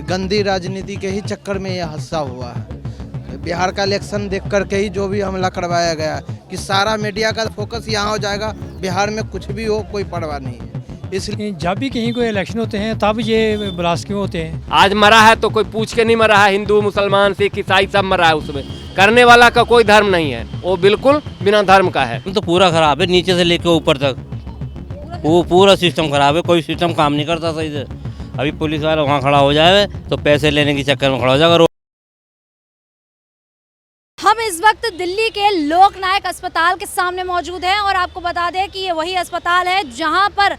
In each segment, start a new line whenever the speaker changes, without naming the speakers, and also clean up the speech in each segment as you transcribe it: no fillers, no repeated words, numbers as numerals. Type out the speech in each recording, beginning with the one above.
गंदी राजनीति के ही चक्कर में ये हादसा हुआ है। बिहार का इलेक्शन देख करके ही जो भी हमला करवाया गया कि सारा मीडिया का फोकस यहाँ हो जाएगा, बिहार में कुछ भी हो कोई परवाह नहीं है। इसलिए
जब भी कहीं कोई इलेक्शन होते हैं तब ये ब्लास्ट क्यों होते हैं?
आज मरा है तो कोई पूछ के नहीं मरा है, हिंदू मुसलमान सिख ईसाई सब मरा है उसमें। करने वाला का कोई धर्म नहीं है, वो बिल्कुल बिना धर्म का है।
तो पूरा खराब है, नीचे से लेके ऊपर तक वो पूरा सिस्टम खराब है, कोई सिस्टम काम नहीं करता सही से। अभी पुलिस वाला वहाँ खड़ा हो जाए तो पैसे लेने के चक्कर में खड़ा हो जाएगा।
हम इस वक्त दिल्ली के लोकनायक अस्पताल के सामने मौजूद हैं और आपको बता दें कि ये वही अस्पताल है जहां पर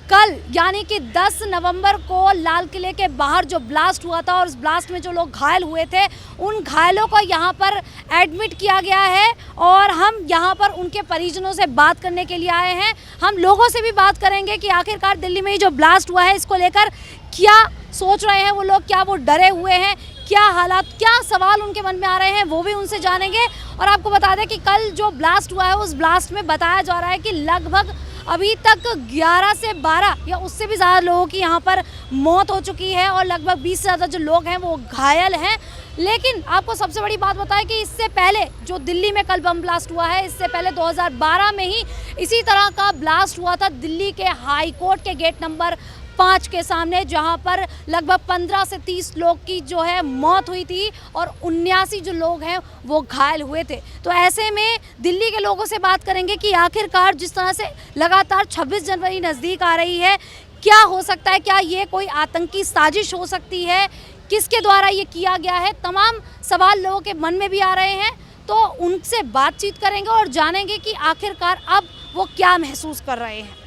कल यानी कि 10 नवंबर को लाल किले के बाहर जो ब्लास्ट हुआ था और उस ब्लास्ट में जो लोग घायल हुए थे उन घायलों को यहां पर एडमिट किया गया है और हम यहां पर उनके परिजनों से बात करने के लिए आए हैं। हम लोगों से भी बात करेंगे कि आखिरकार दिल्ली में ही जो ब्लास्ट हुआ है इसको लेकर क्या सोच रहे हैं वो लोग, क्या वो डरे हुए हैं, क्या हालात, क्या सवाल उनके मन में आ रहे हैं, वो भी उनसे जानेंगे। और आपको बता दें कि कल जो ब्लास्ट हुआ है उस ब्लास्ट में बताया जा रहा है कि लगभग अभी तक 11 से 12 या उससे भी ज़्यादा लोगों की यहाँ पर मौत हो चुकी है और लगभग 20 से ज़्यादा जो लोग हैं वो घायल हैं। लेकिन आपको सबसे बड़ी बात बताएं कि इससे पहले जो दिल्ली में कल बम ब्लास्ट हुआ है, इससे पहले 2012 में ही इसी तरह का ब्लास्ट हुआ था दिल्ली के हाई कोर्ट के गेट नंबर 5 के सामने, जहां पर लगभग 15 से 30 लोग की जो है मौत हुई थी और 79 जो लोग हैं वो घायल हुए थे। तो ऐसे में दिल्ली के लोगों से बात करेंगे कि आखिरकार जिस तरह से लगातार 26 जनवरी नज़दीक आ रही है, क्या हो सकता है, क्या ये कोई आतंकी साजिश हो सकती है, किसके द्वारा ये किया गया है, तमाम सवाल लोगों के मन में भी आ रहे हैं। तो उनसे बातचीत करेंगे और जानेंगे कि आखिरकार अब वो क्या महसूस कर रहे हैं।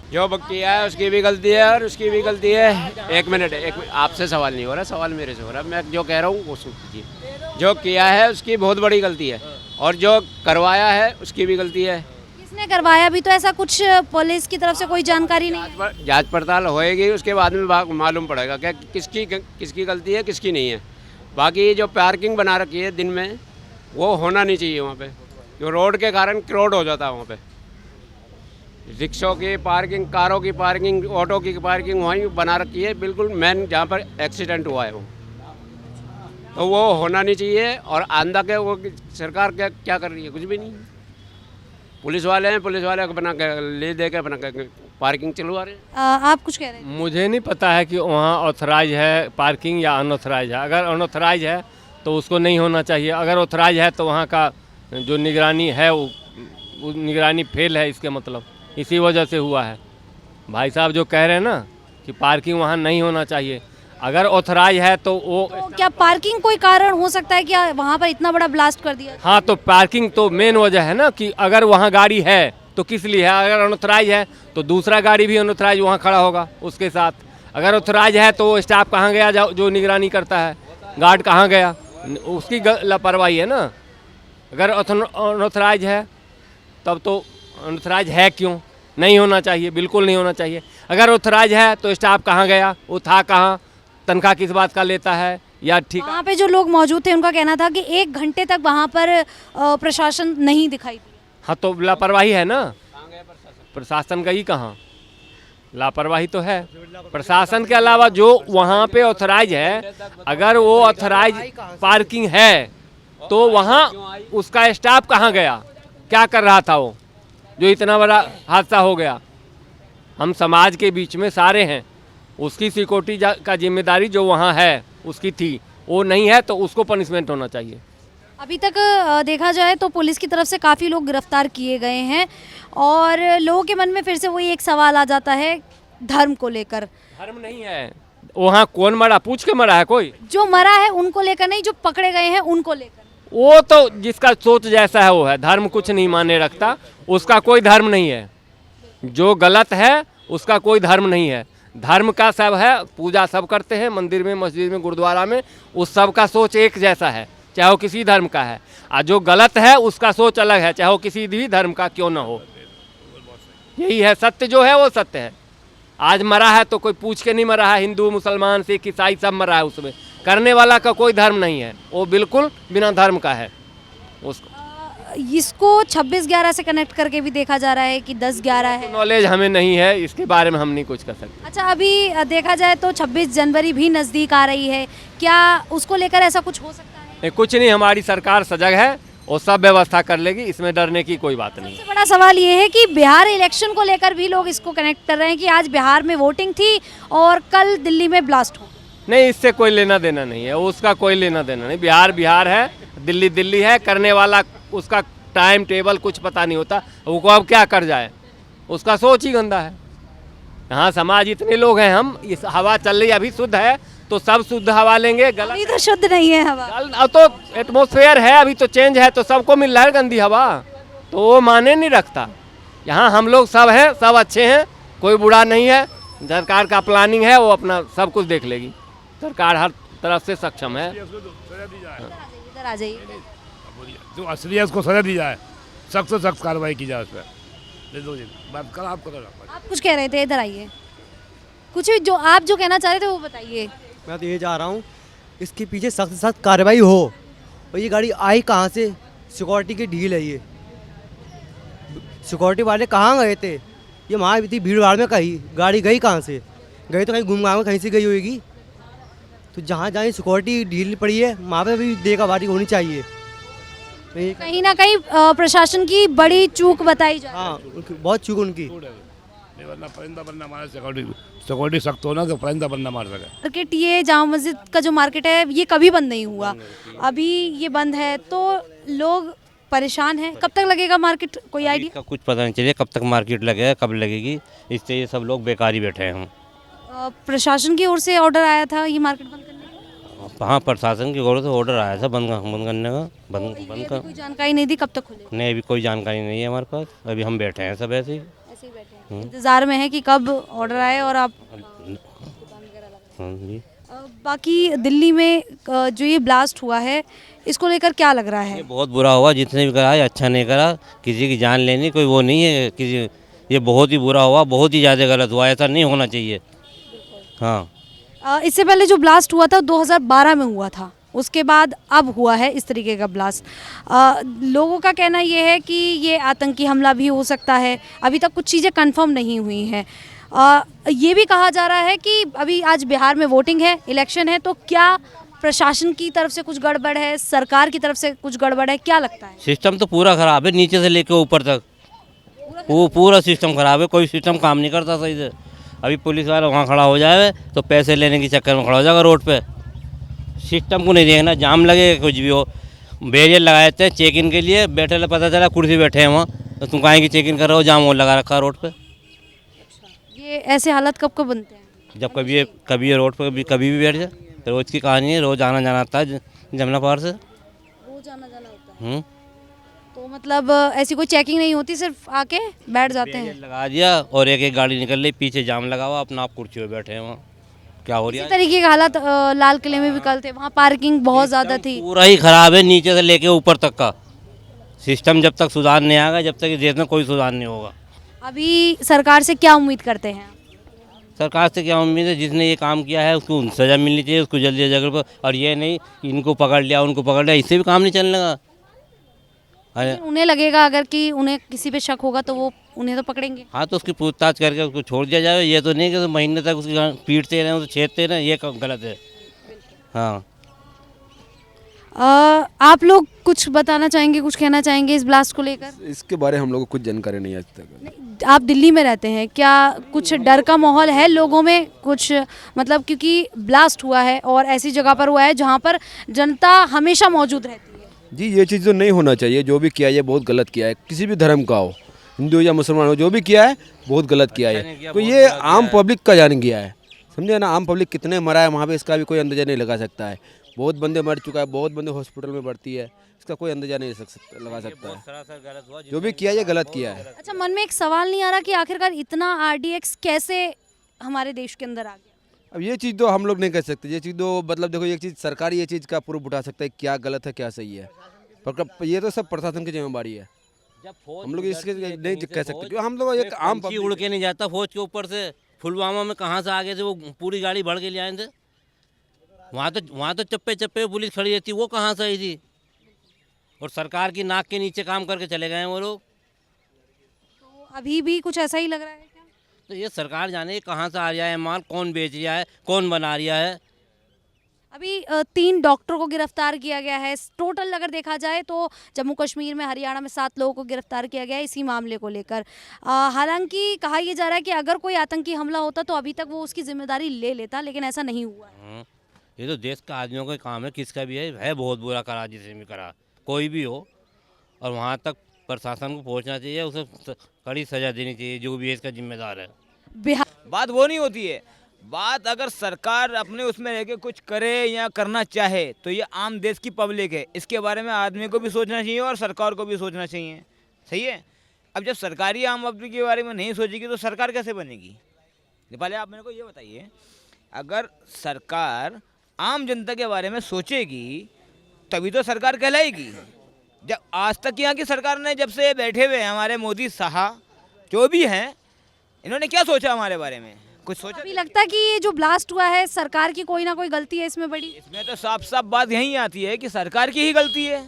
जो किया है उसकी भी गलती है और उसकी भी गलती है। एक मिनट आपसे सवाल नहीं हो रहा, सवाल मेरे से हो रहा है। मैं जो कह रहा हूँ वो सुन लीजिए। जो किया है उसकी बहुत बड़ी गलती है और जो करवाया है उसकी भी गलती है।
किसने करवाया? अभी तो ऐसा कुछ पुलिस की तरफ से कोई जानकारी नहीं है।
जांच पड़ताल होएगी, उसके बाद में मालूम पड़ेगा क्या किसकी गलती है किसकी नहीं है। बाकी जो पार्किंग बना रखी है दिन में वो होना नहीं चाहिए वहाँ पे, जो रोड के कारण क्राउड हो जाता है वहाँ पे। रिक्शों की पार्किंग, कारों की पार्किंग, ऑटो की पार्किंग वहीं बना रखी है बिल्कुल मेन जहाँ पर एक्सीडेंट हुआ है वो, तो वो होना नहीं चाहिए। और आंदा के वो सरकार क्या कर रही है? कुछ भी नहीं। पुलिस वाले हैं, पुलिस वाले बना के ले दे के बना के पार्किंग चलवा रहे हैं।
आप कुछ कह रहे हैं?
मुझे नहीं पता है कि वहाँ ऑथराइज है पार्किंग या अनऑथराइज है। अगर अनऑथराइज है तो उसको नहीं होना चाहिए, अगर ऑथराइज है तो वहाँ का जो निगरानी है वो निगरानी फेल है, इसके मतलब इसी वजह से हुआ है। भाई साहब जो कह रहे हैं ना कि पार्किंग वहाँ नहीं होना चाहिए, अगर ऑथराइज है तो वो
तो क्या पार्किंग कोई कारण हो सकता है कि वहाँ पर इतना बड़ा ब्लास्ट कर दिया?
हाँ, तो पार्किंग तो मेन वजह है ना कि अगर वहाँ गाड़ी है तो किस लिए है। अगर अनऑथराइज है तो दूसरा गाड़ी भी अनऑथराइज वहाँ खड़ा होगा उसके साथ। अगर ऑथराइज है तो स्टाफ कहाँ गया जो निगरानी करता है, गार्ड कहाँ गया, उसकी लापरवाही है ना। अगर अनऑथराइज है तब तो अनऑथराइज है क्यों? नहीं होना चाहिए, बिल्कुल नहीं होना चाहिए। अगर ऑथराइज है तो स्टाफ कहाँ गया, वो था कहाँ, तनख्वाह किस बात का लेता है या ठीक।
वहाँ पे जो लोग मौजूद थे उनका कहना था कि 1 घंटे तक वहाँ पर प्रशासन नहीं दिखाई दी।
हाँ, तो लापरवाही है ना। प्रशासन गई कहाँ? लापरवाही तो है। प्रशासन के अलावा जो वहाँ पे ऑथराइज है, अगर वो ऑथराइज पार्किंग है तो वहाँ उसका स्टाफ कहाँ गया, क्या कर रहा था वो, जो इतना बड़ा हादसा हो गया। हम समाज के बीच में सारे हैं, उसकी सिक्योरिटी का जिम्मेदारी जो वहाँ है उसकी थी, वो नहीं है तो उसको पनिशमेंट होना चाहिए।
अभी तक देखा जाए तो पुलिस की तरफ से काफ़ी लोग गिरफ्तार किए गए हैं और लोगों के मन में फिर से वही एक सवाल आ जाता है धर्म को लेकर।
धर्म नहीं है वहाँ, कौन मरा पूछ के मरा है कोई?
जो मरा है उनको लेकर नहीं, जो पकड़े गए हैं उनको लेकर।
वो तो जिसका सोच जैसा है वो है, धर्म कुछ नहीं माने रखता, उसका कोई धर्म नहीं है। जो गलत है उसका कोई धर्म नहीं है। धर्म का सब है, पूजा सब करते हैं मंदिर में, मस्जिद में, गुरुद्वारा में, उस सब का सोच एक जैसा है, चाहे वो किसी धर्म का है। और जो गलत है उसका सोच अलग है, चाहे वो किसी भी धर्म का क्यों ना हो। यही है, सत्य जो है वो सत्य है। आज मरा है तो कोई पूछ के नहीं मरा है, हिंदू मुसलमान सिख ईसाई सब मरा है उसमें। करने वाला का कोई धर्म नहीं है, वो बिल्कुल बिना धर्म का है उसको।
इसको 26/11 से कनेक्ट करके भी देखा जा रहा है कि 10/11 है।
नॉलेज हमें नहीं है, इसके बारे में हम नहीं कुछ कर सकते।
अच्छा, अभी देखा जाए तो 26 जनवरी भी नज़दीक आ रही है, क्या उसको लेकर ऐसा कुछ हो सकता है?
कुछ नहीं, हमारी सरकार सजग है और सब व्यवस्था कर लेगी, इसमें डरने की कोई बात नहीं।
सबसे बड़ा सवाल ये है कि बिहार इलेक्शन को लेकर भी लोग इसको कनेक्ट कर रहे हैं कि आज बिहार में वोटिंग थी और कल दिल्ली में ब्लास्ट हो।
नहीं, इससे कोई लेना देना नहीं है, उसका कोई लेना देना नहीं। बिहार बिहार है, दिल्ली दिल्ली है, करने वाला उसका टाइम टेबल कुछ पता नहीं होता, वो अब क्या कर जाए, उसका सोच ही गंदा है। यहाँ समाज इतने लोग हैं, हम इस हवा चल रही अभी शुद्ध है तो सब शुद्ध हवा लेंगे, गलत
अभी तो शुद्ध नहीं है हवा।
अब तो एटमॉस्फेयर है, अभी तो चेंज है तो सबको मिल रहा है गंदी हवा, तो वो माने नहीं रखता। यहाँ हम लोग सब हैं, सब अच्छे हैं, कोई बुरा नहीं है। सरकार का प्लानिंग है, वो अपना सब कुछ देख लेगी। सरकार हर तरफ से सक्षम है।
इधर आ जाइए।
जो असली है उसको सजा दी जाए, सख्त से सख्त कार्रवाई की जाए उस पर। ले दो जी, बात कर आप करो।
आप कुछ कह रहे थे, इधर आइए। कुछ भी जो आप जो कहना चाह रहे थे वो बताइए।
मैं तो ये चाह रहा हूँ इसके पीछे सख्त से सख्त कार्रवाई हो। और ये गाड़ी आई कहाँ से? सिक्योरिटी की ढील है ये। सिक्योरिटी वाले कहाँ गए थे? ये वहाँ इतनी भीड़ भाड़ में कहीं गाड़ी गई कहाँ से? गई तो कहीं घूम घाम कहीं से गई होगी। तो जहाँ जहाँ सिक्योरिटी ढील पड़ी है वहाँ पे भी देखभाली होनी चाहिए।
कहीं ना कहीं प्रशासन की बड़ी चूक बताई जाए।
हाँ, बहुत चूक उनकी।
वरना परिंदा बनना हमारा सिक्योरिटी सख्त हो ना तो परिंदा बनना मार सके।
मार्केट, ये जामा मस्जिद का जो मार्केट है ये कभी बंद नहीं हुआ, अभी ये बंद है तो लोग परेशान हैं। कब तक लगेगा मार्केट, कोई आइडिया?
का कुछ पता नहीं चलिए कब तक मार्केट लगेगा, कब लगेगी, इससे ये सब लोग बेकार ही बैठे हैं। हम
प्रशासन की ओर से ऑर्डर आया था ये मार्केट बंद करने का?
हाँ, प्रशासन की ओर से ऑर्डर आया था बंद करने का। बंद कर
कोई जानकारी नहीं दी कब तक खुलेगा?
नहीं, अभी कोई जानकारी नहीं है हमारे पास। अभी हम बैठे हैं सब ऐसे ही
बैठे हैं, इंतजार में है कि कब ऑर्डर आए और आप।
जी।
बाकी दिल्ली में जो ये ब्लास्ट हुआ है इसको लेकर क्या लग रहा है?
ये बहुत बुरा हुआ, जितने भी करा है अच्छा नहीं करा, किसी की जान लेनी कोई वो नहीं है किसी। ये बहुत ही बुरा हुआ, बहुत ही ज़्यादा गलत हुआ, ऐसा नहीं होना चाहिए। हाँ,
इससे पहले जो ब्लास्ट हुआ था 2012 में हुआ था, उसके बाद अब हुआ है इस तरीके का ब्लास्ट। लोगों का कहना ये है कि ये आतंकी हमला भी हो सकता है, अभी तक कुछ चीज़ें कंफर्म नहीं हुई हैं। ये भी कहा जा रहा है कि अभी आज बिहार में वोटिंग है, इलेक्शन है, तो क्या प्रशासन की तरफ से कुछ गड़बड़ है, सरकार की तरफ से कुछ गड़बड़ है, क्या लगता है?
सिस्टम तो पूरा ख़राब है, नीचे से लेके ऊपर तक वो पूरा सिस्टम ख़राब है, कोई सिस्टम काम नहीं करता सही से। अभी पुलिस वाला वहाँ खड़ा हो जाए तो पैसे लेने के चक्कर में खड़ा हो जाएगा रोड पे। सिस्टम को नहीं देखना, जाम लगेगा कुछ भी हो। बैरियर लगाए थे चेक इन के लिए, बैठे पता चला कुर्सी बैठे हैं वहाँ, तो तुम काहे की चेक इन कर रहे हो, जाम लगा रखा है रोड पे।
ये ऐसे हालत कब कब बनते हैं?
जब कभी ये रोड पर कभी भी बैठ जाए, तो रोज़ की कहानी है, रोज़ आना जाना आता है जमुना पार से।
रोज आना जाना होता है, तो मतलब ऐसी कोई चेकिंग नहीं होती, सिर्फ आके बैठ जाते हैं?
लगा दिया और एक एक गाड़ी निकल रही, पीछे जाम लगा हुआ, अपना आप कुर्सी पे बैठे हैं वहाँ। क्या हो रहा है?
इसी तरीके के हालात लाल किले में भी कल थे, वहाँ पार्किंग बहुत ज़्यादा थी।
पूरा ही खराब है, नीचे से लेके ऊपर तक का सिस्टम। जब तक सुधार नहीं आएगा, जब तक इस देश में कोई सुधार नहीं होगा।
अभी सरकार से क्या उम्मीद करते हैं?
सरकार से क्या उम्मीद है, जिसने ये काम किया है उसको सज़ा मिलनी चाहिए, उसको जल्दी जगह पर। और ये नहीं कि इनको पकड़ लिया उनको पकड़ लिया, इससे भी काम नहीं चलने लगा।
उन्हें लगेगा अगर कि उन्हें किसी पे शक होगा तो वो उन्हें तो पकड़ेंगे।
हाँ, तो उसकी पूछताछ करके उसको छोड़ दिया जाए। ये तो नहीं कि महीने तक उसकी पीटते रहें, उसे छेदते रहें, ये गलत है। हाँ,
आप लोग कुछ बताना चाहेंगे, कुछ कहना चाहेंगे इस ब्लास्ट को लेकर?
इसके बारे में हम लोगों को कुछ जानकारी नहीं आज तक।
आप दिल्ली में रहते हैं, क्या कुछ डर का माहौल है लोगों में कुछ, मतलब क्योंकि ब्लास्ट हुआ है और ऐसी जगह पर हुआ है जहां पर जनता हमेशा मौजूद रहती है?
जी, ये चीज़ तो नहीं होना चाहिए। जो भी किया है ये बहुत गलत किया है, किसी भी धर्म का हो, हिंदू या मुसलमान हो, जो भी किया है बहुत गलत किया है। तो ये आम पब्लिक का जान गया है, समझे ना। आम पब्लिक कितने मरा है वहाँ पे इसका भी कोई अंदाजा नहीं लगा सकता है। बहुत बंदे मर चुका है, बहुत बंदे हॉस्पिटल में भर्ती है, इसका कोई अंदाजा नहीं लगा सकता है। जो भी किया है ये गलत किया है।
अच्छा, मन में एक सवाल नहीं आ रहा कि आखिरकार इतना RDX कैसे हमारे देश के अंदर आ गया?
अब ये चीज़ तो हम लोग नहीं कर सकते। ये चीज़ तो मतलब देखो, एक चीज़ सरकार ये चीज़ का प्रूफ उठा सकता है क्या गलत है क्या सही है, पर ये तो सब प्रशासन की जिम्मेदारी है। हम लोग इसके नहीं कह सकते क्योंकि हम लोग एक आम
पब्लिक उड़ के नहीं जाता फौज के ऊपर से। पुलवामा में कहाँ से आगे थे वो, पूरी गाड़ी भर के ले आए थे। वहाँ तो चप्पे चप्पे पुलिस खड़ी रहती, वो कहाँ से आई थी? और सरकार की नाक के नीचे काम करके चले गए हैं वो लोग।
तो अभी भी कुछ ऐसा ही लग रहा है क्या?
तो ये सरकार जाने कहाँ से आ रहा है माल, कौन बेच रहा है, कौन बना रहा है।
अभी 3 डॉक्टरों को गिरफ्तार किया गया है। टोटल अगर देखा जाए तो जम्मू कश्मीर में, हरियाणा में 7 लोगों को गिरफ्तार किया गया है इसी मामले को लेकर। हालांकि कहा यह जा रहा है कि अगर कोई आतंकी हमला होता तो अभी तक वो उसकी जिम्मेदारी ले लेता, लेकिन ऐसा नहीं हुआ है।
ये तो देश का आदमियों का काम है, किसका भी है बहुत बुरा करा जिसे भी करा, कोई भी हो। और वहाँ तक प्रशासन को पहुँचना चाहिए, उसे कड़ी सज़ा देनी चाहिए जो भी है इसका जिम्मेदार है।
बिहार
बात वो नहीं होती है। बात अगर सरकार अपने उसमें रह के कुछ करे या करना चाहे तो ये आम देश की पब्लिक है, इसके बारे में आदमी को भी सोचना चाहिए और सरकार को भी सोचना चाहिए। सही है। अब जब सरकारी आम पब्लिक के बारे में नहीं सोचेगी तो सरकार कैसे बनेगी? पहले आप मेरे को ये बताइए, अगर सरकार आम जनता के बारे में सोचेगी तभी तो सरकार कहलाएगी। जब आज तक यहाँ की सरकार ने, जब से बैठे हुए हैं हमारे मोदी साहब जो भी हैं, इन्होंने क्या सोचा हमारे बारे में? कुछ सोचा?
अभी लगता है कि ये जो ब्लास्ट हुआ है सरकार की कोई ना कोई गलती है इसमें बड़ी।
इसमें तो साफ साफ बात यही आती है कि सरकार की ही गलती है।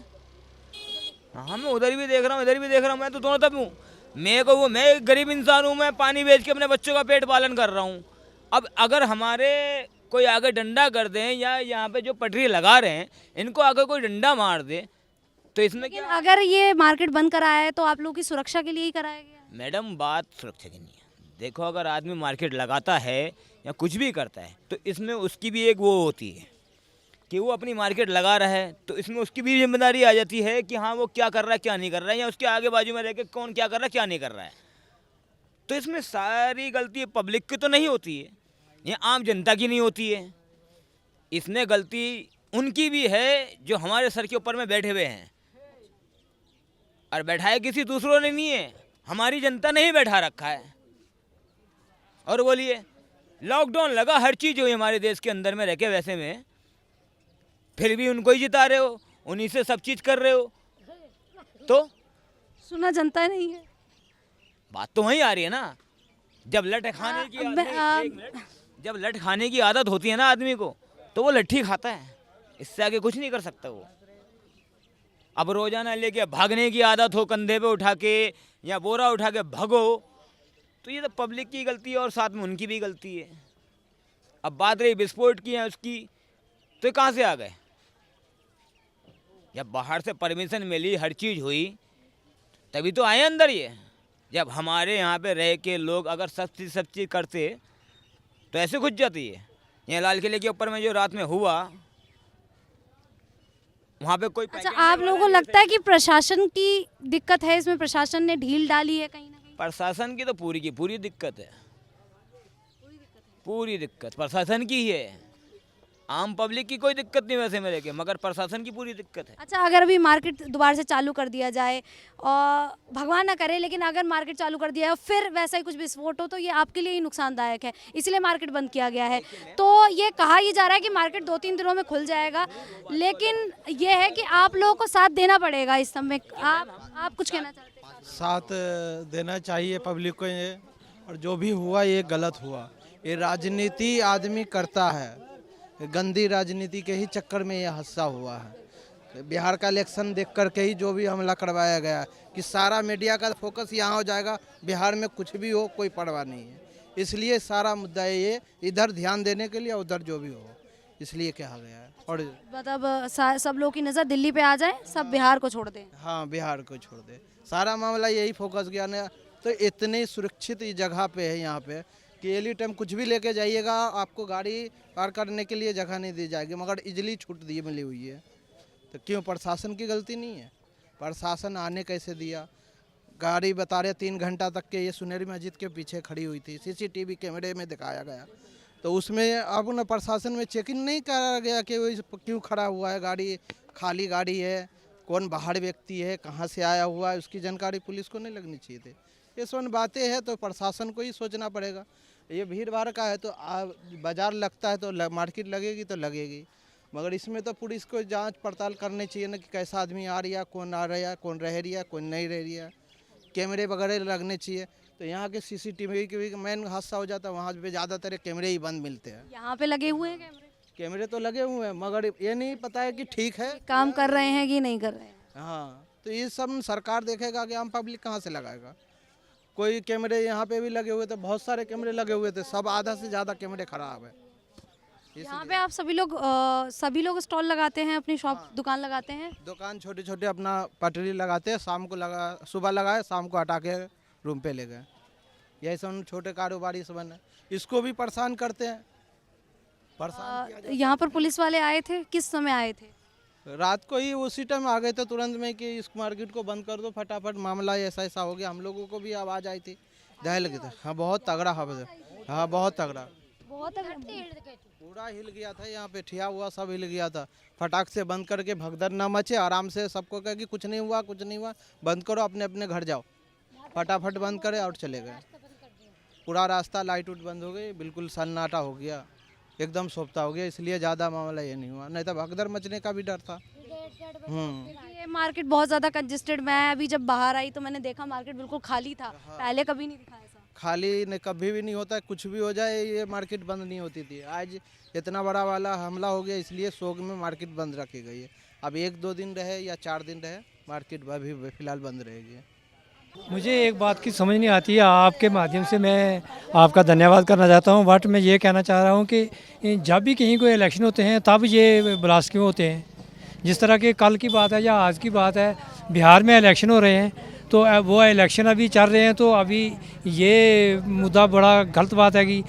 हाँ, मैं उधर भी देख रहा हूँ, इधर भी देख रहा हूँ, मैं तो दोनों तरफ हूँ। मैं एक गरीब इंसान हूँ, मैं पानी बेच के अपने बच्चों का पेट पालन कर रहा हूँ। अब अगर हमारे कोई आगे डंडा कर दें या यहाँ पे जो पटरी लगा रहे हैं इनको अगर कोई डंडा मार दे तो इसमें क्या?
अगर ये मार्केट बंद कराया है तो आप लोगों की सुरक्षा के लिए ही कराया गया है?
मैडम, बात सुरक्षा की नहीं है। देखो, अगर आदमी मार्केट लगाता है या कुछ भी करता है तो इसमें उसकी भी एक वो होती है कि वो अपनी मार्केट लगा रहा है, तो इसमें उसकी भी जिम्मेदारी आ जाती है कि हाँ वो क्या कर रहा है क्या नहीं कर रहा है, या उसके आगे बाजू में रह के कौन क्या कर रहा है क्या नहीं कर रहा है। तो इसमें सारी गलती पब्लिक की तो नहीं होती है, ये आम जनता की नहीं होती है। इसमें गलती उनकी भी है जो हमारे सर के ऊपर में बैठे हुए हैं, और बैठाए किसी दूसरों ने नहीं है, हमारी जनता ने ही बैठा रखा है। और बोलिए, लॉकडाउन लगा, हर चीज़ हुई हमारे देश के अंदर में रह के, वैसे में फिर भी उनको ही जिता रहे हो, उन्हीं से सब चीज़ कर रहे हो। तो
सुना जनता नहीं है।
बात तो वहीं आ रही है ना, जब लठ खाने की जब लठ खाने की आदत होती है ना आदमी को, तो वो लट्ठी खाता है, इससे आगे कुछ नहीं कर सकता वो। अब रोजाना लेके भागने की आदत हो, कंधे पे उठा के या बोरा उठा के भागो, तो ये तो पब्लिक की गलती है और साथ में उनकी भी गलती है। अब बात रही विस्फोट की है उसकी, तो कहाँ से आ गए? जब बाहर से परमिशन मिली, हर चीज़ हुई, तभी तो आए अंदर ये। जब हमारे यहाँ पे रह के लोग अगर सब चीज़ करते तो ऐसे घुस जाती है। यहाँ लाल किले के ऊपर में जो रात में हुआ, वहाँ पे कोई
अच्छा, आप लोगों को लगता है कि प्रशासन की दिक्कत है इसमें? प्रशासन ने ढील डाली है कहीं ना कहीं?
प्रशासन की तो पूरी की पूरी दिक्कत है, पूरी दिक्कत प्रशासन की ही है। आम पब्लिक की कोई दिक्कत नहीं वैसे मेरे के, मगर प्रशासन की पूरी दिक्कत है।
अच्छा, अगर अभी मार्केट दोबारा से चालू कर दिया जाए, और भगवान ना करे, लेकिन अगर मार्केट चालू कर दिया है और फिर वैसा ही कुछ विस्फोट हो तो ये आपके लिए ही नुकसानदायक है, इसलिए मार्केट बंद किया गया है। तो ये कहा ही जा रहा है कि मार्केट 2-3 दिनों में खुल जाएगा, लेकिन ये है कि आप लोगों को साथ देना पड़ेगा इस समय। आप कुछ कहना चाहते हैं?
साथ देना चाहिए पब्लिक को ये, और जो भी हुआ ये गलत हुआ। ये राजनीति आदमी करता है, गंदी राजनीति के ही चक्कर में ये हादसा हुआ है। बिहार का इलेक्शन देख करके ही जो भी हमला करवाया गया कि सारा मीडिया का फोकस यहाँ हो जाएगा, बिहार में कुछ भी हो कोई परवाह नहीं है। इसलिए सारा मुद्दा ये इधर ध्यान देने के लिए, उधर जो भी हो, इसलिए कहा गया है। और
मतलब सब लोगों की नज़र दिल्ली पे आ जाए, सब बिहार को छोड़ दें।
हाँ, बिहार को छोड़ दे, सारा मामला यही फोकस गया ना। तो इतनी सुरक्षित जगह पे है यहाँ पे कि एनी टाइम कुछ भी लेके जाइएगा, आपको गाड़ी पार करने के लिए जगह नहीं दी जाएगी, मगर इजली छूट दी मिली हुई है। तो क्यों प्रशासन की गलती नहीं है? प्रशासन आने कैसे दिया? गाड़ी बता रहे 3 घंटा तक के ये सुनहरी मस्जिद के पीछे खड़ी हुई थी, सीसीटीवी कैमरे में दिखाया गया। तो उसमें अब न प्रशासन में चेकिंग नहीं करा गया कि वो क्यों खड़ा हुआ है, गाड़ी खाली गाड़ी है, कौन बाहर व्यक्ति है, कहाँ से आया हुआ है, उसकी जानकारी पुलिस को नहीं लगनी चाहिए थी। ये सब बातें हैं तो प्रशासन को ही सोचना पड़ेगा। ये भीड़ भाड़ का है तो बाज़ार लगता है तो मार्केट लगेगी तो लगेगी, मगर इसमें तो पुलिस को जांच पड़ताल करनी चाहिए ना कि कैसा आदमी आ रहा है, कौन आ रहा है, कौन रह रही है, कौन नहीं रह रही है। कैमरे वगैरह लगने चाहिए। तो यहाँ के सीसीटीवी के भी मेन हादसा हो जाता है, वहाँ पे ज़्यादातर कैमरे ही बंद मिलते हैं।
यहाँ पे लगे हुए हैं कैमरे?
कैमरे तो लगे हुए हैं, मगर ये नहीं पता है कि ठीक है
काम कर रहे हैं कि नहीं कर रहे हैं।
हाँ, तो ये सब सरकार देखेगा कि आम पब्लिक कहाँ से लगाएगा। कोई कैमरे यहाँ पे भी लगे हुए थे, बहुत सारे कैमरे लगे हुए थे, सब आधा से ज़्यादा कैमरे खराब है।
यहाँ पे आप सभी लोग स्टॉल लगाते हैं, अपनी शॉप दुकान लगाते हैं।
दुकान छोटे छोटे अपना पटरी लगाते हैं, सुबह लगाए, शाम को हटा के रूम पे ले गए। यही सब छोटे कारोबारी सब है, इसको भी परेशान करते हैं।
यहाँ पर पुलिस वाले आए थे, किस समय आए थे?
रात को ही उसी टाइम आ गए थे तुरंत में कि इस मार्केट को बंद कर दो फटाफट, मामला ऐसा हो गया। हम लोगों को भी आवाज़ आई थी, दहल लगी था। हाँ बहुत तगड़ा, हाँ बहुत तगड़ा, पूरा हिल गया था। यहाँ पे ठिया हुआ सब हिल गया था। फटाक से बंद करके भगदड़ ना मचे, आराम से सबको कहे कि कुछ नहीं हुआ, बंद करो, अपने अपने घर जाओ। फटाफट बंद करे और चले गए। पूरा रास्ता लाइट उट बंद हो गई, बिल्कुल सन्नाटा हो गया, एकदम सोपता हो गया। इसलिए ज़्यादा मामला ये नहीं हुआ, नहीं तो भगदड़ मचने का भी डर था।
ये मार्केट बहुत ज़्यादा कंजेस्टेड। मैं अभी जब बाहर आई तो मैंने देखा मार्केट बिल्कुल खाली था। पहले कभी नहीं दिखा ऐसा।
खाली नहीं, कभी भी नहीं होता, कुछ भी हो जाए ये मार्केट बंद नहीं होती थी। आज इतना बड़ा वाला हमला हो गया, इसलिए शौक में मार्केट बंद रखी गई है। अब 1-2 दिन रहे या 4 दिन रहे, मार्केट अभी फिलहाल बंद रहेगी।
मुझे एक बात की समझ नहीं आती है, आपके माध्यम से मैं आपका धन्यवाद करना चाहता हूँ। बट मैं ये कहना चाह रहा हूँ कि जब भी कहीं कोई इलेक्शन होते हैं तब ये ब्लास्ट क्यों होते हैं। जिस तरह के कल की बात है या आज की बात है, बिहार में इलेक्शन हो रहे हैं, तो वो इलेक्शन अभी चल रहे हैं, तो अभी ये मुद्दा बड़ा गलत बात है कि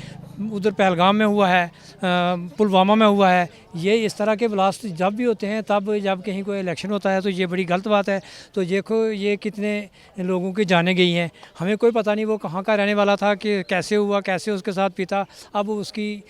उधर पहलगाम में हुआ है, पुलवामा में हुआ है। ये इस तरह के ब्लास्ट जब भी होते हैं तब जब कहीं कोई इलेक्शन होता है तो ये बड़ी गलत बात है। तो देखो ये कितने लोगों की जानें गई हैं, हमें कोई पता नहीं वो कहाँ का रहने वाला था, कि कैसे हुआ, कैसे उसके साथ पिता, अब उसकी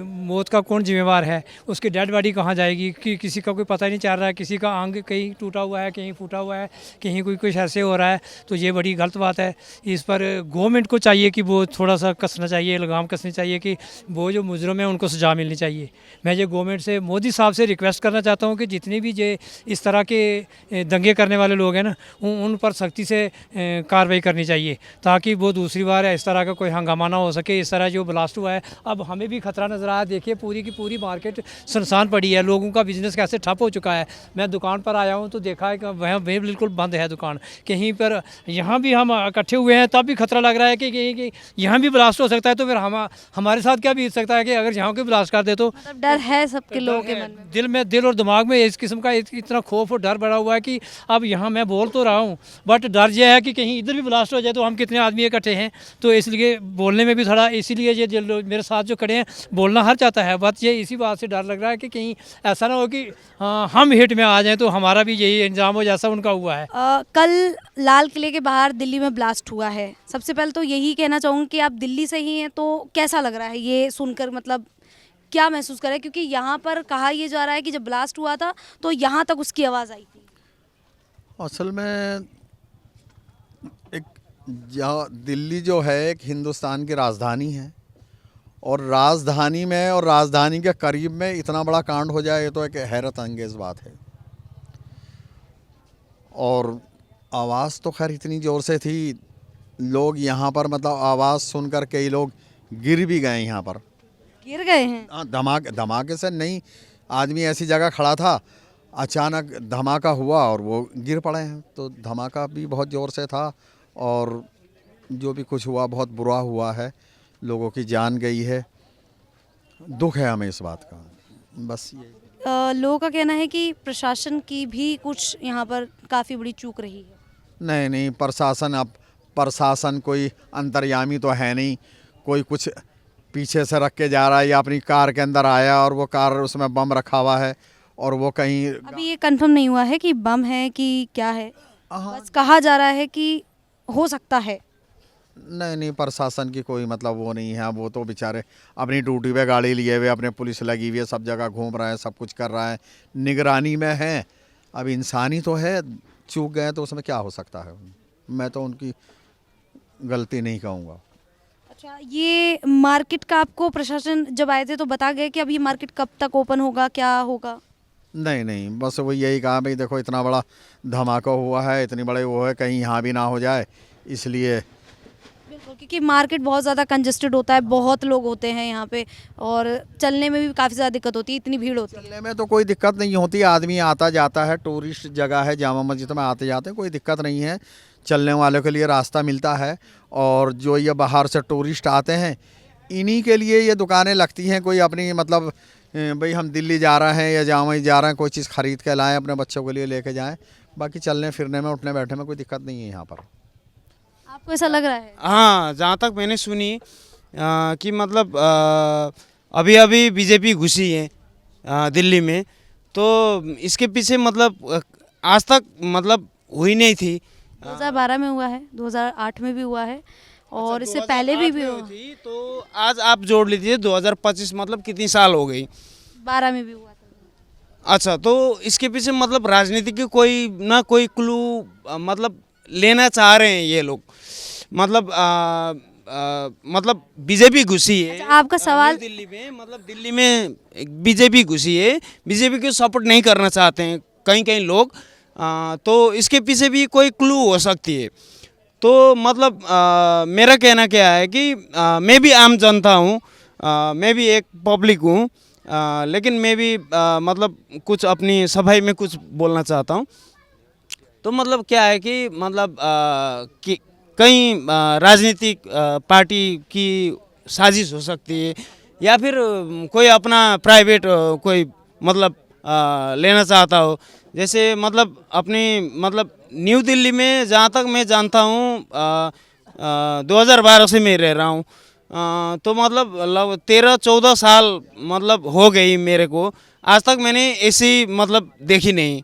मौत का कौन जिम्मेवार है, उसकी डेड बॉडी कहाँ जाएगी, कि किसी का कोई पता ही नहीं चल रहा है। किसी का अंग कहीं टूटा हुआ है, कहीं फूटा हुआ है, कहीं कोई कुछ ऐसे हो रहा है। तो ये बड़ी गलत बात है। इस पर गवर्नमेंट को चाहिए कि वो थोड़ा सा कसना चाहिए, लगाम कसनी चाहिए, कि वो जो मुजरिम है उनको सजा मिलनी चाहिए। मैं ये गवर्नमेंट से, मोदी साहब से रिक्वेस्ट करना चाहता हूँ कि जितने भी ये इस तरह के दंगे करने वाले लोग हैं ना, उन पर सख्ती से कार्रवाई करनी चाहिए, ताकि वो दूसरी बार इस तरह का कोई हंगामा ना हो सके। इस तरह जो ब्लास्ट हुआ है, अब हमें भी खतरा नज़र आया। देखिए पूरी की पूरी मार्केट सुनसान पड़ी है, लोगों का बिजनेस कैसे ठप हो चुका है। मैं दुकान पर आया हूँ तो देखा है कि वहाँ बिल्कुल बंद है दुकान। कहीं पर यहाँ भी हम इकट्ठे हुए हैं तब भी खतरा लग रहा है कि कहीं कि यहाँ भी ब्लास्ट हो सकता है। तो फिर हमारे साथ क्या बीत सकता है कि अगर यहाँ को ब्लास्ट कर दे तो।
मतलब डर है सबके लोगों के मन में,
दिल और दिमाग में इस किस्म का इतना खौफ और डर बढ़ा हुआ है कि अब यहाँ मैं बोल तो रहा हूँ, बट डर यह है कि कहीं इधर भी ब्लास्ट हो जाए तो हम कितने आदमी इकट्ठे हैं। तो इसलिए बोलने में भी थोड़ा, इसीलिए ये मेरे साथ जो खड़े हैं बोलना हर चाहता है। बट ये इसी बात से डर लग रहा है कि कहीं ऐसा ना हो कि हम हिट में आ जाएं तो हमारा भी यही इंजाम हो जैसा उनका हुआ है।
कल लाल किले के बाहर दिल्ली में ब्लास्ट हुआ है। सबसे पहले तो यही कहना चाहूँगी कि आप दिल्ली से ही हैं, तो कैसा लग रहा है ये सुनकर, मतलब क्या महसूस कर रहे हैं? क्योंकि यहाँ पर कहा यह जा रहा है कि जब ब्लास्ट हुआ था तो यहाँ तक उसकी आवाज़ आई थी।
असल में दिल्ली जो है एक हिंदुस्तान की राजधानी है, और राजधानी में और राजधानी के करीब में इतना बड़ा कांड हो जाए, ये तो एक हैरत अंगेज़ बात है। और आवाज़ तो खैर इतनी ज़ोर से थी, लोग यहाँ पर मतलब आवाज़ सुनकर कई लोग गिर भी गए। यहाँ पर
गिर गए हैं?
हाँ, धमाके से नहीं, आदमी ऐसी जगह खड़ा था, अचानक धमाका हुआ और वो गिर पड़े हैं। तो धमाका भी बहुत ज़ोर से था, और जो भी कुछ हुआ बहुत बुरा हुआ है, लोगों की जान गई है। दुख है हमें इस बात का, बस ये।
लोगों का कहना है कि प्रशासन की भी कुछ यहाँ पर काफ़ी बड़ी चूक रही है।
नहीं, प्रशासन कोई अंतर्यामी तो है नहीं। कोई कुछ पीछे से रख के जा रहा है या अपनी कार के अंदर आया और वो कार उसमें बम रखा हुआ है, और वो कहीं
अभी ये कंफर्म नहीं हुआ है कि बम है कि क्या है, बस कहा जा रहा है कि हो सकता है।
नहीं, प्रशासन की कोई मतलब वो नहीं है। वो तो बेचारे अपनी ड्यूटी पे गाड़ी लिए हुए, अपने पुलिस लगी हुई है, सब जगह घूम रहा है, सब कुछ कर रहा है, निगरानी में है। अब इंसानी तो है, चूक गए तो उसमें क्या हो सकता है। मैं तो उनकी गलती नहीं कहूँगा।
अच्छा, ये मार्केट का आपको प्रशासन जब आए थे तो बता गए कि अब ये मार्केट कब तक ओपन होगा, क्या होगा?
नहीं, बस वो यही कहा भाई देखो इतना बड़ा धमाका हुआ है, इतनी बड़े वो है, कहीं यहाँ भी ना हो जाए, इसलिए।
क्योंकि मार्केट बहुत ज़्यादा कंजेस्टेड होता है, बहुत लोग होते हैं यहाँ पे और चलने में भी काफ़ी ज़्यादा दिक्कत होती है, इतनी भीड़ होती है।
चलने में तो कोई दिक्कत नहीं होती, आदमी आता जाता है, टूरिस्ट जगह है, जामा मस्जिद में आते जाते हैं, कोई दिक्कत नहीं है। चलने वालों के लिए रास्ता मिलता है और जो ये बाहर से टूरिस्ट आते हैं इन्हीं के लिए ये दुकानें लगती हैं। कोई अपनी मतलब भाई हम दिल्ली जा रहे हैं या जामा जा रहे हैं, कोई चीज़ ख़रीद के लाएँ अपने बच्चों के लिए लेके जाएँ। बाकी चलने फिरने में उठने बैठने में कोई दिक्कत नहीं है यहाँ पर।
आपको ऐसा लग रहा है?
हाँ, जहाँ तक मैंने सुनी कि मतलब अभी अभी बीजेपी घुसी है दिल्ली में, तो इसके पीछे मतलब आज तक मतलब हुई नहीं थी।
2012 में हुआ है, 2008 में भी हुआ है और इससे पहले भी हुआ
थी। तो आज आप जोड़ लीजिए 2025 मतलब कितनी साल हो गई,
12 में भी हुआ था।
अच्छा, तो इसके पीछे मतलब राजनीति की कोई ना कोई क्लू मतलब लेना चाह रहे हैं ये लोग। मतलब बीजेपी घुसी है।
अच्छा, आपका सवाल
दिल्ली में, मतलब दिल्ली में बीजेपी घुसी है, बीजेपी को सपोर्ट नहीं करना चाहते हैं कहीं कहीं लोग, तो इसके पीछे भी कोई क्लू हो सकती है। तो मतलब मेरा कहना क्या है कि मैं भी आम जनता हूँ, मैं भी एक पब्लिक हूँ, लेकिन मैं भी मतलब कुछ अपनी सफाई में कुछ बोलना चाहता हूँ। तो मतलब क्या है कि मतलब कि कई राजनीतिक पार्टी की साजिश हो सकती है या फिर कोई अपना प्राइवेट कोई मतलब लेना चाहता हो। जैसे मतलब अपनी मतलब न्यू दिल्ली में जहाँ तक मैं जानता हूँ 2012 से मैं रह रहा हूँ, तो मतलब 13-14 साल मतलब हो गई मेरे को, आज तक मैंने ऐसी मतलब देखी नहीं।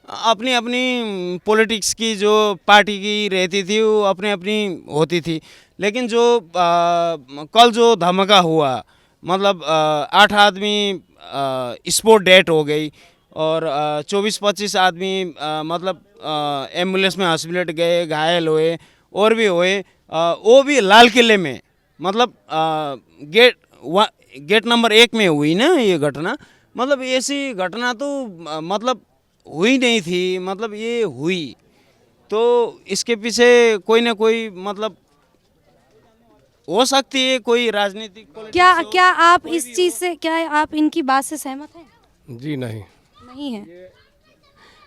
अपनी अपनी पॉलिटिक्स की जो पार्टी की रहती थी वो अपनी अपनी होती थी, लेकिन जो कल जो धमाका हुआ मतलब 8 आदमी स्पॉट डेथ हो गई और 24-25 आदमी मतलब एम्बुलेंस में हॉस्पिटल गए, घायल हुए और भी हुए, वो भी लाल किले में, मतलब गेट नंबर 1 में हुई ना ये घटना। मतलब ऐसी घटना तो मतलब हुई नहीं थी, मतलब ये हुई, तो इसके पीछे कोई ना कोई मतलब हो सकती है कोई राजनीतिक।
क्या आप इस चीज़ से, क्या आप इनकी बात से सहमत हैं?
जी नहीं,
नहीं है।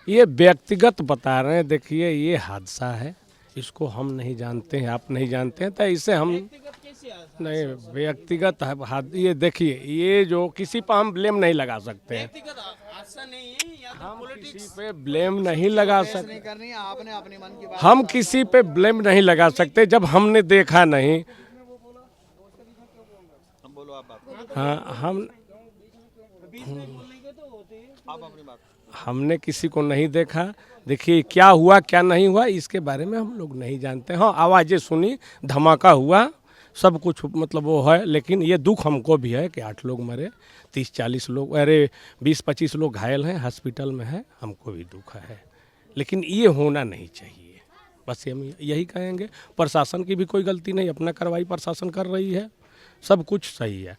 ये व्यक्तिगत बता रहे हैं। देखिए ये हादसा है, इसको हम नहीं जानते हैं, आप नहीं जानते हैं, तो इसे हम नहीं व्यक्तिगत ये देखिए, ये जो किसी पर हम ब्लेम नहीं लगा सकते हैं, हम किसी पे ब्लेम नहीं लगा सकते, हम किसी पे ब्लेम नहीं लगा सकते जब हमने देखा नहीं। हाँ, हमने किसी को नहीं देखा। देखिए क्या हुआ क्या नहीं हुआ इसके बारे में हम लोग नहीं जानते। हाँ, आवाज़ें सुनी, धमाका हुआ, सब कुछ मतलब वो है, लेकिन ये दुख हमको भी है कि 8 लोग मरे, 30-40 लोग, अरे 20-25 लोग घायल हैं, हॉस्पिटल में है, हमको भी दुख है, लेकिन ये होना नहीं चाहिए। बस हम यही कहेंगे। प्रशासन की भी कोई गलती नहीं, अपना कार्रवाई प्रशासन कर रही है, सब कुछ सही है,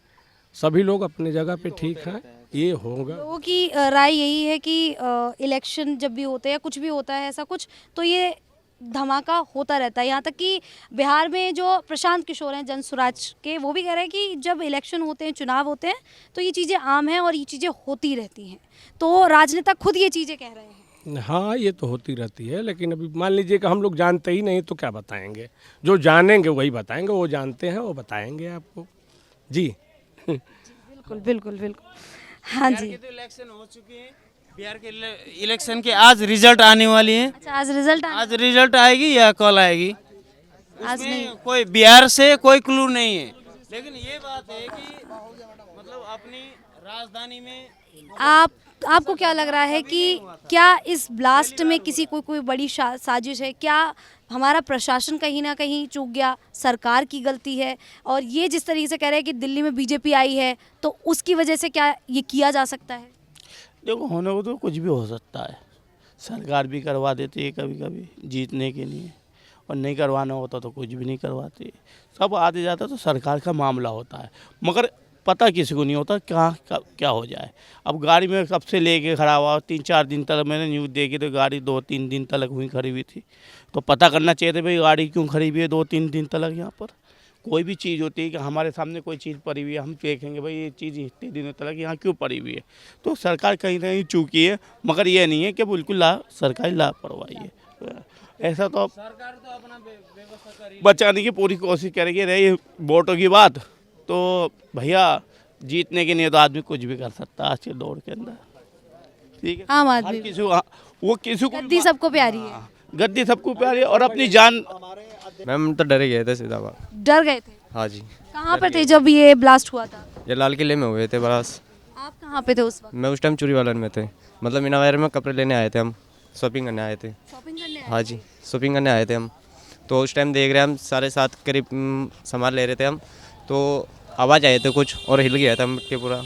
सभी लोग अपने जगह पे ठीक हैं, ये होगा।
लोगों की राय यही है कि इलेक्शन जब भी होते हैं, कुछ भी होता है ऐसा कुछ, तो ये धमाका होता रहता है। यहाँ तक कि बिहार में जो प्रशांत किशोर हैं जन स्वराज के, वो भी कह रहे हैं कि जब इलेक्शन होते हैं, चुनाव होते हैं, तो ये चीज़ें आम हैं और ये चीज़ें होती रहती हैं। तो राजनेता खुद ये चीज़ें कह रहे हैं।
हाँ, ये तो होती रहती है, लेकिन अभी मान लीजिए कि हम लोग जानते ही नहीं तो क्या बताएंगे, जो जानेंगे वही बताएंगे, वो जानते हैं वो बताएंगे आपको। जी
बिल्कुल बिल्कुल बिल्कुल। हाँ जी,
तो इलेक्शन हो चुके हैं, बिहार के इलेक्शन के आज रिजल्ट आने वाली है।
अच्छा, आज रिजल्ट
आएगी या कल आएगी,
आज नहीं।
कोई बिहार से कोई क्लू नहीं है, लेकिन ये बात है कि मतलब अपनी राजधानी में
आपको क्या लग रहा है कि क्या इस ब्लास्ट में किसी कोई बड़ी साजिश है? क्या हमारा प्रशासन कहीं ना कहीं चूक गया, सरकार की गलती है? और ये जिस तरीके से कह रहे हैं कि दिल्ली में बीजेपी आई है, तो उसकी वजह से क्या ये किया जा सकता है?
देखो, होने को तो कुछ भी हो सकता है, सरकार भी करवा देती है कभी कभी जीतने के लिए, और नहीं करवाना होता तो कुछ भी नहीं करवाती। सब आते जाता तो सरकार का मामला होता है, मगर पता किसी को नहीं होता कहाँ क्या हो जाए। अब गाड़ी में कब से लेके खड़ा हुआ, 3-4 दिन तक मैंने न्यूज़ देखी तो गाड़ी 2-3 दिन तक हुई खड़ी हुई थी, तो पता करना चाहिए था भाई गाड़ी क्यों खड़ी हुई है 2-3 दिन तक यहाँ पर। कोई भी चीज़ होती है कि हमारे सामने कोई चीज़ पड़ी हुई है, हम देखेंगे भाई ये चीज़ इतने दिनों तक यहाँ क्यों पड़ी हुई है। तो सरकार कहीं ना कहीं चूकी है, मगर ये नहीं है कि बिल्कुल सरकारी लापरवाही है। ऐसा तो बचाने की पूरी कोशिश करेंगे। रही वोटों की बात, तो भैया जीतने के लिए तो आदमी कुछ भी कर सकता है आज के दौर के अंदर, ठीक है।
आम आदमी
हर किसी वो किसी को
गद्दी सबको प्यारी है।
गद्दी सबको प्यारी है और अपनी जान।
मैम तो डर गए थे सीधा बात।
डर गए थे?
हाँ जी।
कहाँ पर थे जब ये ब्लास्ट हुआ था?
ये लाल किले में हुए थे ब्लास्ट।
आप कहाँ पे थे उस वक्त?
मैं उस टाइम चूड़ी वालन में थे, मतलब मीना बाजार में कपड़े लेने आए थे, हम शॉपिंग करने आए थे।
शॉपिंग करने आए?
हाँ जी, शॉपिंग करने आए थे हम। तो उस टाइम देख रहे हम 7:30 करीब सामान ले रहे थे हम, तो आवाज़ आए थे कुछ और हिल गया था मिट्टी पूरा।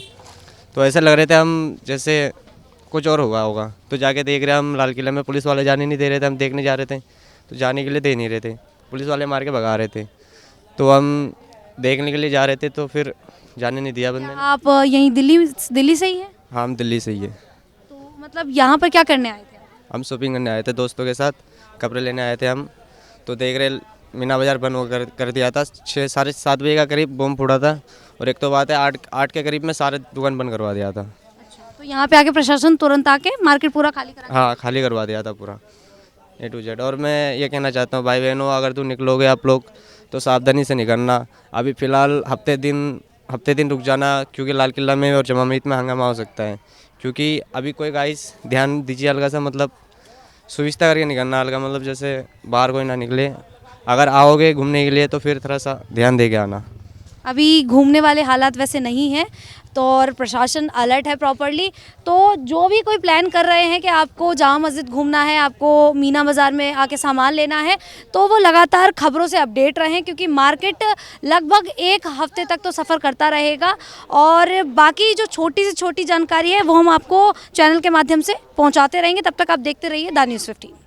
तो ऐसा लग रहे थे हम जैसे कुछ और हुआ होगा। तो जाके देख रहे हम लाल किले में पुलिस वाले जाने नहीं दे रहे थे, हम देखने जा रहे थे तो जाने के लिए दे नहीं रहे थे, पुलिस वाले मार के भगा रहे थे। तो हम देखने के लिए जा रहे थे तो फिर जाने नहीं दिया बंदे ने।
आप यहीं दिल्ली से ही हैं?
हाँ, हम दिल्ली से ही है।
तो मतलब यहाँ पर क्या करने आए थे?
हम शॉपिंग करने आए थे दोस्तों के साथ, कपड़े लेने आए थे हम। तो देख रहे मीना बाज़ार बंद कर दिया था, 6 साढ़े 7 बजे का करीब बम फूटा था। और एक तो बात है 8 के करीब में सारे दुकान बंद करवा दिया था।
अच्छा, तो यहाँ पे आके प्रशासन तुरंत आके मार्केट पूरा खाली करा?
हाँ, खाली करवा दिया था पूरा A to Z। और मैं ये कहना चाहता हूँ भाई बहनों, अगर तुम निकलोगे आप लोग तो सावधानी से निकलना। अभी फ़िलहाल हफ्ते दिन रुक जाना, क्योंकि लाल किला में और जमा मस्जिद में हंगामा हो सकता है। क्योंकि अभी कोई गाइस ध्यान दीजिए हल्का सा, मतलब सुविस्ता करके निकलना हल्का, मतलब जैसे बाहर कोई ना निकले। अगर आओगे घूमने के लिए तो फिर थोड़ा सा ध्यान दे के आना।
अभी घूमने वाले हालात वैसे नहीं हैं, तो और प्रशासन अलर्ट है प्रॉपरली। तो जो भी कोई प्लान कर रहे हैं कि आपको जामा मस्जिद घूमना है, आपको मीना बाज़ार में आके सामान लेना है, तो वो लगातार खबरों से अपडेट रहें, क्योंकि मार्केट लगभग 1 हफ्ते तक तो सफ़र करता रहेगा। और बाकी जो छोटी से छोटी जानकारी है वो हम आपको चैनल के माध्यम से पहुंचाते रहेंगे। तब तक आप देखते रहिए द न्यूज़ 15।